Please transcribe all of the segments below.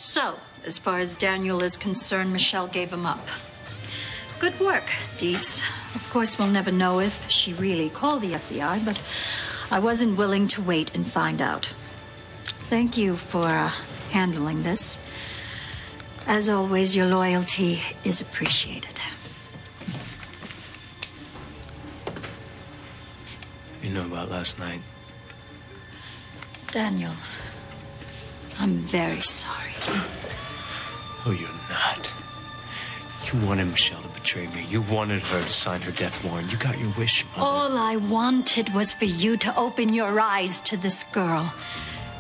So, as far as Daniel is concerned, Michelle gave him up. Good work, Dietz. Of course, we'll never know if she really called the FBI, but I wasn't willing to wait and find out. Thank you for handling this. As always, your loyalty is appreciated. You know about last night? Daniel, I'm very sorry. Oh, you're not. You wanted Michelle to betray me. You wanted her to sign her death warrant. You got your wish, Mother. All I wanted was for you to open your eyes to this girl.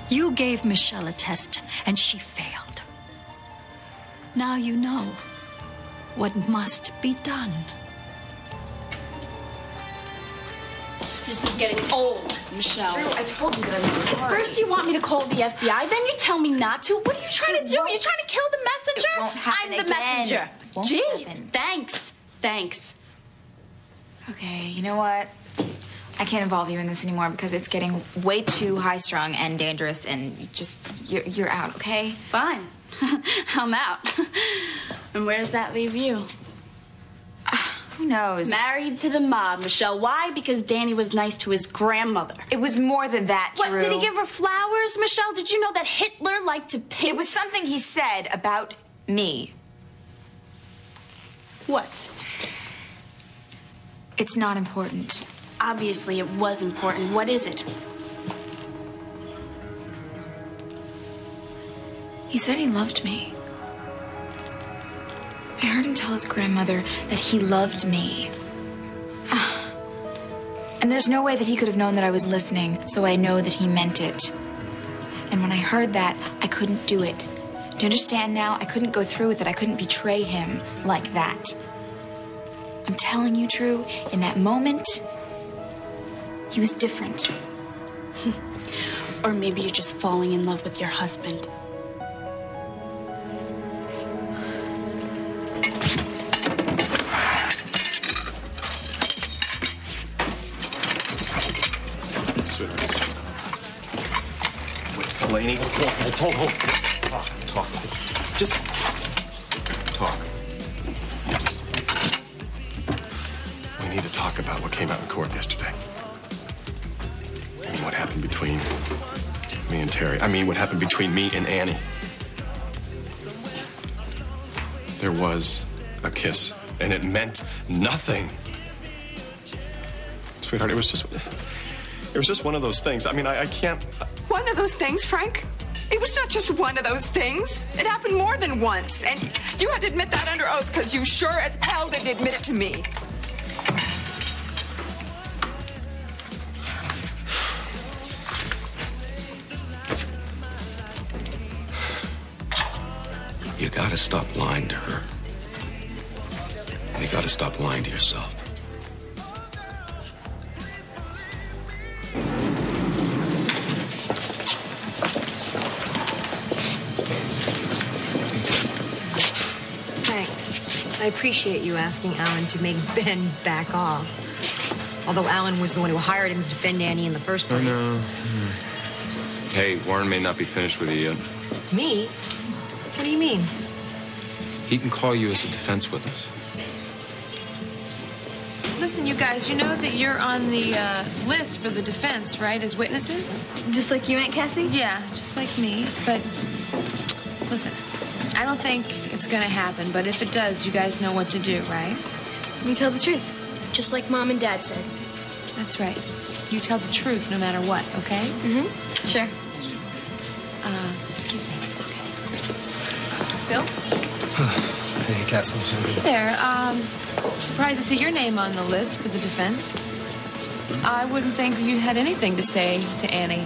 You gave Michelle a test, and she failed. Now you know what must be done. This is getting old, Michelle. Drew, I told you that I'm sorry. First you want me to call the FBI, then you tell me not to. What are you trying to do? You're trying to kill the messenger? It won't happen I'm the again. messenger. Won't Gee, happen. thanks. Okay, you know what? I can't involve you in this anymore because it's getting way too high-strung and dangerous, and you're out, okay? Fine. I'm out. And where does that leave you? Who knows? Married to the mob, Michelle. Why? Because Danny was nice to his grandmother. It was more than that, Drew. What, did he give her flowers, Michelle? Did you know that Hitler liked to paint? It was something he said about me. What? It's not important. Obviously, it was important. What is it? He said he loved me. I heard him tell his grandmother that he loved me. And there's no way that he could have known that I was listening, so I know that he meant it. And when I heard that, I couldn't do it. Do you understand now? I couldn't go through with it. I couldn't betray him like that. I'm telling you, Drew, in that moment, he was different. Or maybe you're just falling in love with your husband. Delaney, hold. Talk. Just talk. We need to talk about what came out in court yesterday. I mean, what happened between me and Terry. I mean, what happened between me and Annie. There was a kiss, and it meant nothing. Sweetheart, it was just one of those things. I mean, I can't... One of those things, Frank? It was not just one of those things. It happened more than once. And you had to admit that under oath because you sure as hell didn't admit it to me. You gotta stop lying to her. And you gotta stop lying to yourself. I appreciate you asking Alan to make Ben back off. Although Alan was the one who hired him to defend Annie in the first place. No. Hey, Warren may not be finished with you yet. Me? What do you mean? He can call you as a defense witness. Listen, you guys, you know that you're on the list for the defense, right, as witnesses? Just like you, Aunt Cassie? Yeah, just like me. But listen, I don't think it's gonna happen, but if it does, you guys know what to do, right? We tell the truth, just like Mom and Dad said. That's right. You tell the truth no matter what, okay? Mm-hmm. Sure. Excuse me. Bill? Hey, Cassie. Hey there. Surprised to see your name on the list for the defense. I wouldn't think you had anything to say to Annie.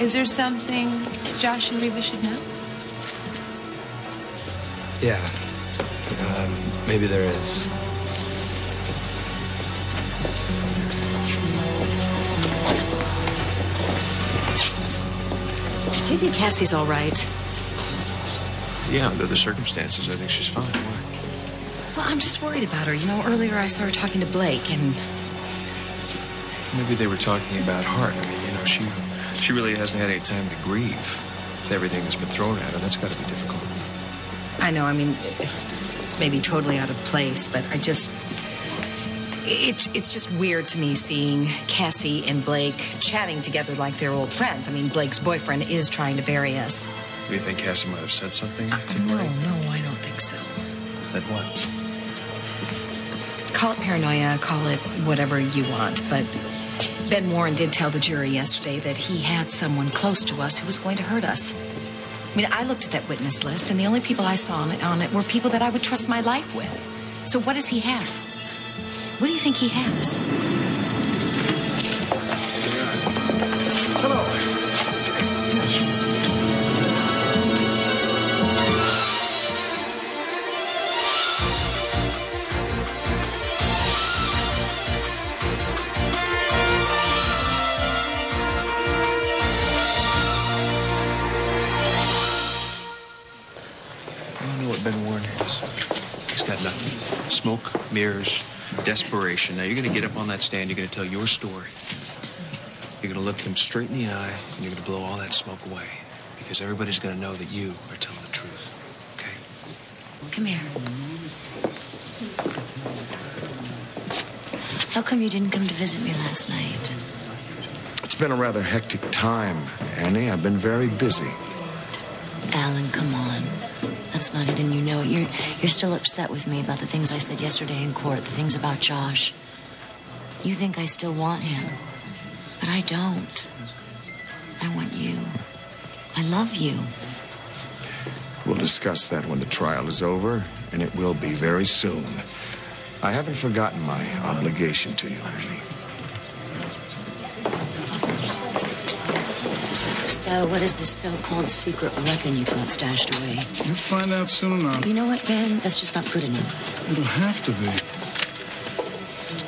Is there something Josh and Reva should know? Yeah. Maybe there is. Do you think Cassie's all right? Yeah, under the circumstances, I think she's fine. Well, I'm just worried about her. You know, earlier I saw her talking to Blake, and... Maybe they were talking about Hart. I mean, you know, she really hasn't had any time to grieve. everything that's been thrown at her. That's got to be difficult. I know, I mean, it's maybe totally out of place, but I just... It's just weird to me seeing Cassie and Blake chatting together like they're old friends. I mean, Blake's boyfriend is trying to bury us. Do you think Cassie might have said something to No, Blake? no, I don't think so. Then what? Call it paranoia, call it whatever you want, but Ben Warren did tell the jury yesterday that he had someone close to us who was going to hurt us. I mean, I looked at that witness list, and the only people I saw on it were people that I would trust my life with. So what does he have? What do you think he has? Hello. I don't know what Ben Warren is. He's got nothing. Smoke, mirrors, desperation. Now, you're going to get up on that stand. You're going to tell your story. You're going to look him straight in the eye, and you're going to blow all that smoke away. Because everybody's going to know that you are telling the truth. Okay? Come here. How come you didn't come to visit me last night? It's been a rather hectic time, Annie. I've been very busy. Alan, come on. That's not it, and you know it. You're still upset with me about the things I said yesterday in court, the things about Josh. You think I still want him, but I don't. I want you. I love you. We'll discuss that when the trial is over, and it will be very soon. I haven't forgotten my obligation to you, Annie. So, what is this so-called secret weapon you've got stashed away? You'll find out soon enough. You know what, Ben? That's just not good enough. It'll have to be.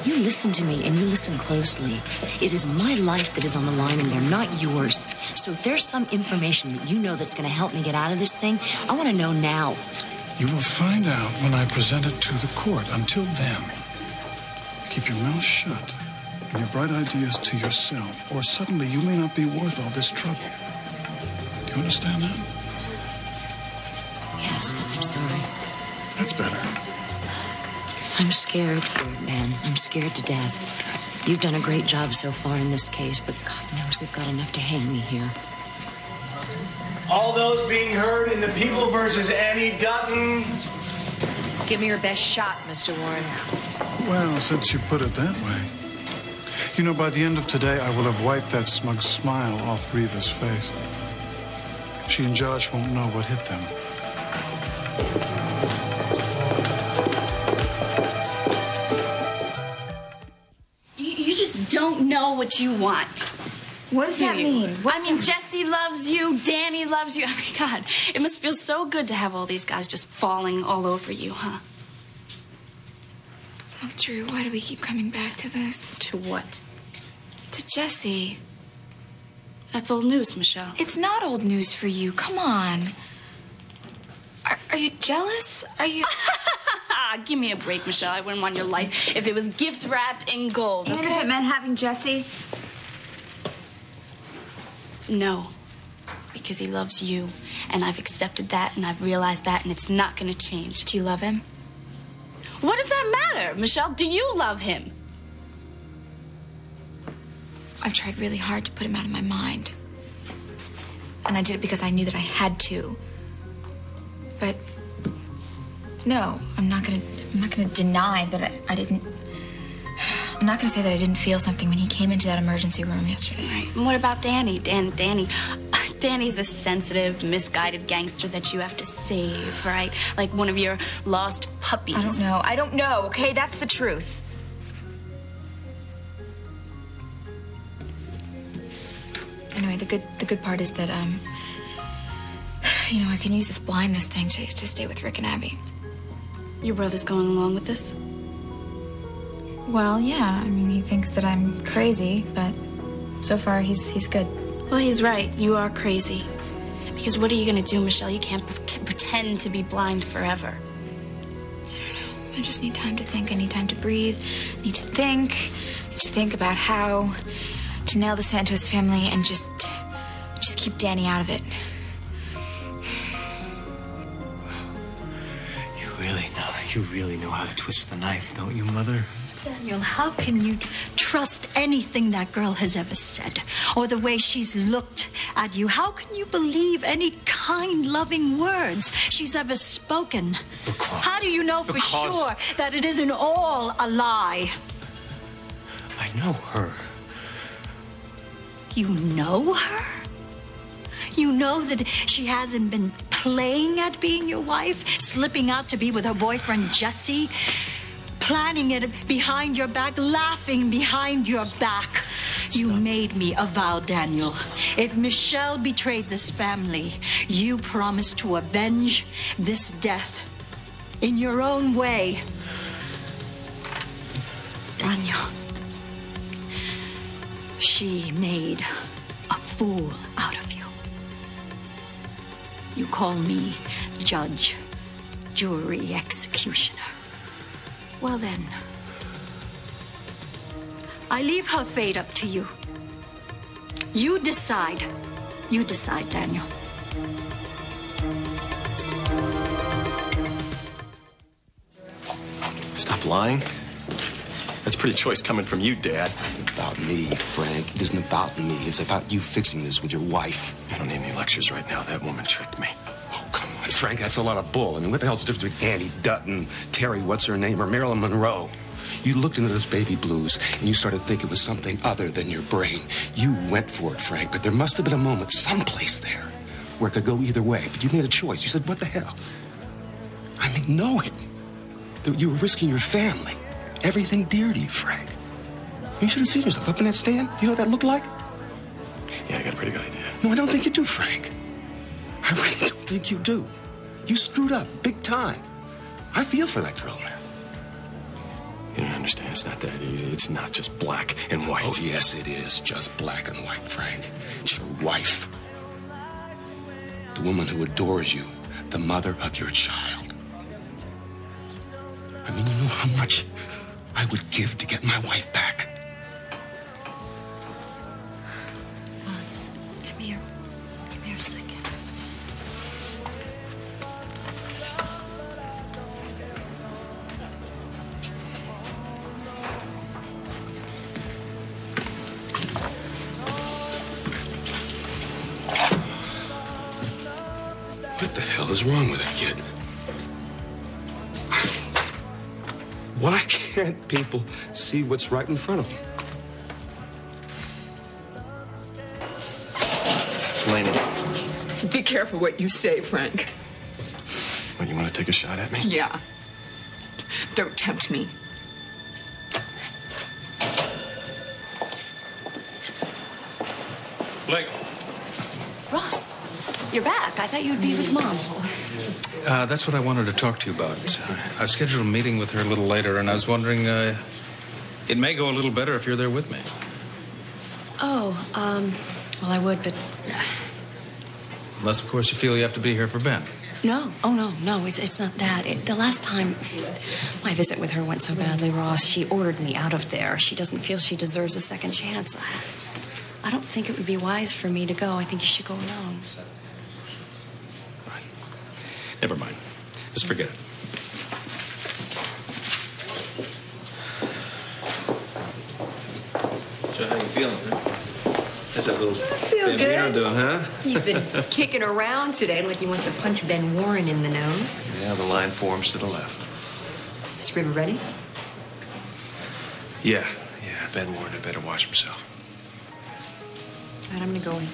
You listen to me, and you listen closely. It is my life that is on the line, and they're not yours. So if there's some information that you know that's going to help me get out of this thing, I want to know now. You will find out when I present it to the court. Until then, keep your mouth shut and your bright ideas to yourself, or suddenly you may not be worth all this trouble. Do you understand that? Yes, I'm sorry. That's better. I'm scared here, Ben. I'm scared to death. You've done a great job so far in this case, but God knows they've got enough to hang me here. All those being heard in the People versus Annie Dutton. Give me your best shot, Mr. Warren. Well, since you put it that way. You know, by the end of today, I will have wiped that smug smile off Reva's face. She and Josh won't know what hit them. You just don't know what you want. What does that mean? I mean, Jesse loves you, Danny loves you. I mean, God, it must feel so good to have all these guys just falling all over you, huh? Oh, Drew, why do we keep coming back to this? To what? To Jesse. That's old news, Michelle. It's not old news for you. Come on. Are you jealous? Are you... Give me a break, Michelle. I wouldn't want your life if it was gift wrapped in gold, okay? Even if it meant having Jesse? No. Because he loves you. And I've accepted that, and I've realized that, and it's not going to change. Do you love him? What does that matter, Michelle? Do you love him? I've tried really hard to put him out of my mind. And I did it because I knew that I had to. But no, I'm not gonna deny that I didn't. I'm not gonna say that I didn't feel something when he came into that emergency room yesterday. Right. And what about Danny? Danny's a sensitive, misguided gangster that you have to save, right? Like one of your lost puppies. I don't know, okay? That's the truth. Anyway, the good part is that, you know, I can use this blindness thing to stay with Rick and Abby. Your brother's going along with this? Well, yeah. I mean, he thinks that I'm crazy, but so far he's good. Well, he's right. You are crazy. Because what are you going to do, Michelle? You can't pretend to be blind forever. I don't know. I just need time to think. I need time to breathe. I need to think about how to nail the Santos family and just keep Danny out of it. You really know how to twist the knife, don't you, Mother? Daniel, how can you trust anything that girl has ever said or the way she's looked at you? How can you believe any kind, loving words she's ever spoken? How do you know for sure that it isn't all a lie? I know her. You know her? You know that she hasn't been playing at being your wife, slipping out to be with her boyfriend Jesse, planning it behind your back, laughing behind your back. You made me a vow, Daniel. If Michelle betrayed this family, you promised to avenge this death in your own way. Daniel, she made a fool out of you. You call me judge, jury, executioner. Well then, I leave her fate up to you. You decide. You decide, Daniel. Stop lying. That's pretty choice coming from you, Dad. About me, Frank. It isn't about me. It's about you fixing this with your wife. I don't need any lectures right now. That woman tricked me. Oh, come on, Frank. That's a lot of bull. I mean, what the hell's the difference between Annie Dutton, Terry, what's her name, or Marilyn Monroe? You looked into those baby blues, and you started to think it was something other than your brain. You went for it, Frank, but there must have been a moment someplace there where it could go either way. But you made a choice. You said, what the hell? I mean, knowing that you were risking your family, everything dear to you, Frank. You should have seen yourself up in that stand. You know what that looked like? Yeah, I got a pretty good idea. No, I don't think you do, Frank. I really don't think you do. You screwed up big time. I feel for that girl, man. You don't understand. It's not that easy. It's not just black and white. Oh, yes, it is just black and white, Frank. It's your wife. The woman who adores you. The mother of your child. I mean, you know how much I would give to get my wife back. Buzz, come here. Come here a second. What the hell is wrong with that kid? Why can't people see what's right in front of them? Laney. Be careful what you say, Frank. What, you want to take a shot at me? Yeah. Don't tempt me. Blake. Ross, you're back. I thought you'd be with Mom. That's what I wanted to talk to you about. I've scheduled a meeting with her a little later, and I was wondering, it may go a little better if you're there with me. Oh, well, I would, but... Unless, of course, you feel you have to be here for Ben. No. Oh, no, it's not that. The last time my visit with her went so badly, Ross, she ordered me out of there. She doesn't feel she deserves a second chance. I don't think it would be wise for me to go. I think you should go alone. Never mind. Just forget it. So how you feeling, huh? How's that little feel Bambino good. doing, huh? You've been kicking around today like you want to punch Ben Warren in the nose. Yeah, the line forms to the left. Is River ready? Yeah, Ben Warren had better watch himself. All right, I'm gonna go in.